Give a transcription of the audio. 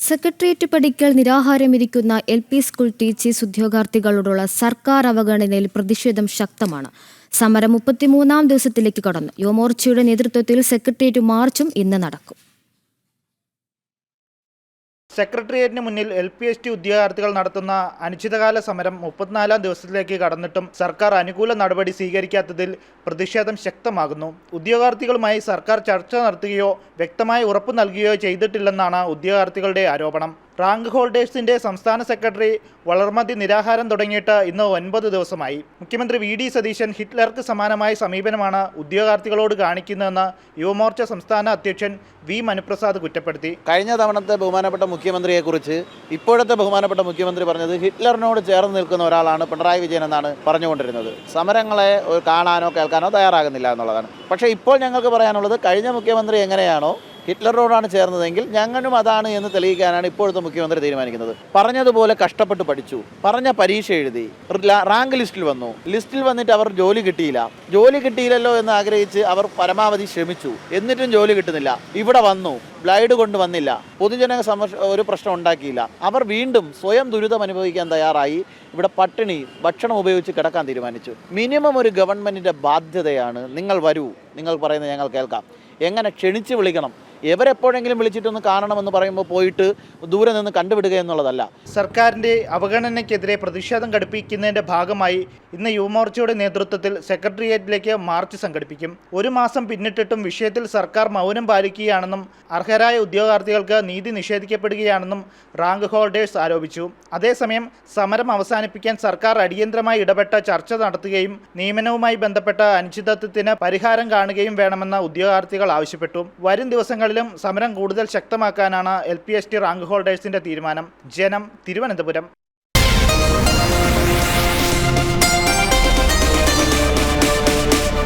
Secretariat പടിക്കൽ നിരാഹാരമിരിക്കുന്ന LP. School teachers ഉദ്യോഗാർത്ഥികളോടുള്ള സർക്കാർ അവഗണനയിൽ പ്രതിഷേധം ശക്തമാണ്. സമരം 33-ാം ദിവസത്തിലേക്ക് കടന്നു. യുവമോർച്ചയുടെ നേതൃത്വത്തിൽ സെക്രട്ടേറിയറ്റ് മാർച്ചും ഇന്ന് നടക്കും. സെക്രട്ടേറിയറ്റിന് മുന്നിൽ എൽ.പി.എസ്.ടി ഉദ്യോഗാർത്ഥികൾ നടത്തുന്ന അനിശ്ചിതകാല സമരം 34-ാം ദിവസത്തിലേക്ക് കടന്നിട്ടും സർക്കാർ അനുകൂല നടപടി സ്വീകരിക്കാത്തതിൽ പ്രതിഷേധം ശക്തമാകുന്നു. ഉദ്യോഗാർത്ഥികളുമായി സർക്കാർ ചർച്ച നടത്തുകയോ വ്യക്തമായ ഉറപ്പ് നൽകുകയോ ചെയ്തിട്ടില്ലെന്നാണ് ഉദ്യോഗാർത്ഥികളുടെ ആരോപണം. റാങ്ക് ഹോൾഡേഴ്സിന്റെ സംസ്ഥാന സെക്രട്ടറി വളർമതി നിരാഹാരം തുടങ്ങിയിട്ട് ഇന്ന് 9 ദിവസമായി. മുഖ്യമന്ത്രി വി.ഡി. സതീശൻ ഹിറ്റ്ലർക്ക് സമാനമായ സമീപനമാണ് ഉദ്യോഗാർത്ഥികളോട് കാണിക്കുന്നതെന്ന് യുവമോർച്ച സംസ്ഥാന അധ്യക്ഷൻ വി. മനുപ്രസാദ് കുറ്റപ്പെടുത്തി. കഴിഞ്ഞ തവണത്തെ ബഹുമാനപ്പെട്ട മുഖ്യമന്ത്രിയെക്കുറിച്ച് ഇപ്പോഴത്തെ ബഹുമാനപ്പെട്ട മുഖ്യമന്ത്രി പറഞ്ഞത് ഹിറ്റ്ലറിനോട് ചേർന്ന് നിൽക്കുന്ന ഒരാളാണ് പിണറായി വിജയൻ എന്നാണ് പറഞ്ഞുകൊണ്ടിരുന്നത്. സമരങ്ങളെ കാണാനോ കേൾക്കാനോ തയ്യാറാകുന്നില്ല എന്നുള്ളതാണ്. പക്ഷേ ഇപ്പോൾ ഞങ്ങൾക്ക് പറയാനുള്ളത്, കഴിഞ്ഞ മുഖ്യമന്ത്രി എങ്ങനെയാണോ ഹിറ്റ്ലറോടാണ് ചേർന്നതെങ്കിൽ ഞങ്ങളും അതാണ് എന്ന് തെളിയിക്കാനാണ് ഇപ്പോഴത്തെ മുഖ്യമന്ത്രി തീരുമാനിക്കുന്നത്. പറഞ്ഞതുപോലെ കഷ്ടപ്പെട്ട് പഠിച്ചു, പറഞ്ഞ പരീക്ഷ എഴുതി, റാങ്ക് ലിസ്റ്റിൽ വന്നിട്ട് അവർ ജോലി കിട്ടിയില്ലല്ലോ എന്ന് ആഗ്രഹിച്ച് അവർ പരമാവധി ശ്രമിച്ചു. എന്നിട്ടും ജോലി കിട്ടുന്നില്ല. ഇവിടെ വന്നു, ബ്ലൈഡ് കൊണ്ടുവന്നില്ല, പൊതുജന ഒരു പ്രശ്നം ഉണ്ടാക്കിയില്ല. അവർ വീണ്ടും സ്വയം ദുരിതം അനുഭവിക്കാൻ തയ്യാറായി. ഇവിടെ പട്ടിണി, ഭക്ഷണം ഉപയോഗിച്ച് കിടക്കാൻ തീരുമാനിച്ചു. മിനിമം ഒരു ഗവൺമെൻറ്റിൻ്റെ ബാധ്യതയാണ്, നിങ്ങൾ വരൂ, നിങ്ങൾ പറയുന്നത് ഞങ്ങൾ കേൾക്കാം. എങ്ങനെ ക്ഷണിച്ച് വിളിക്കണം, എവരെപ്പോഴെങ്കിലും വിളിച്ചിട്ടൊന്ന് കാണണമെന്ന് പറയുമ്പോൾ പോയിട്ട് ദൂരെ നിന്ന് കണ്ടുവിടുക എന്നുള്ളതല്ല. സർക്കാരിൻ്റെ അവഗണനയ്ക്കെതിരെ പ്രതിഷേധം ഘടിപ്പിക്കുന്നതിൻ്റെ ഭാഗമായി ഇന്ന് യുവമോർച്ചയുടെ നേതൃത്വത്തിൽ സെക്രട്ടേറിയറ്റിലേക്ക് മാർച്ച് സംഘടിപ്പിക്കും. 1 മാസം പിന്നിട്ടിട്ടും വിഷയത്തിൽ സർക്കാർ മൗനം പാലിക്കുകയാണെന്നും അർഹരായ ഉദ്യോഗാർത്ഥികൾക്ക് നീതി നിഷേധിക്കപ്പെടുകയാണെന്നും റാങ്ക് ഹോൾഡേഴ്സ് ആരോപിച്ചു. അതേസമയം സമരം അവസാനിപ്പിക്കാൻ സർക്കാർ അടിയന്തരമായി ഇടപെട്ട ചർച്ച നടത്തുകയും നിയമനവുമായി ബന്ധപ്പെട്ട അനിശ്ചിതത്വത്തിന് പരിഹാരം കാണുകയും വേണമെന്ന് ഉദ്യോഗാർത്ഥികൾ ആവശ്യപ്പെട്ടു. വരും ദിവസങ്ങളിൽ സമരം കൂടുതൽ ശക്തമാക്കാനാണ് എൽ.പി.എസ്.ടി റാങ്ക് ഹോൾഡേഴ്സിന്റെ തീരുമാനം. ജനം, തിരുവനന്തപുരം.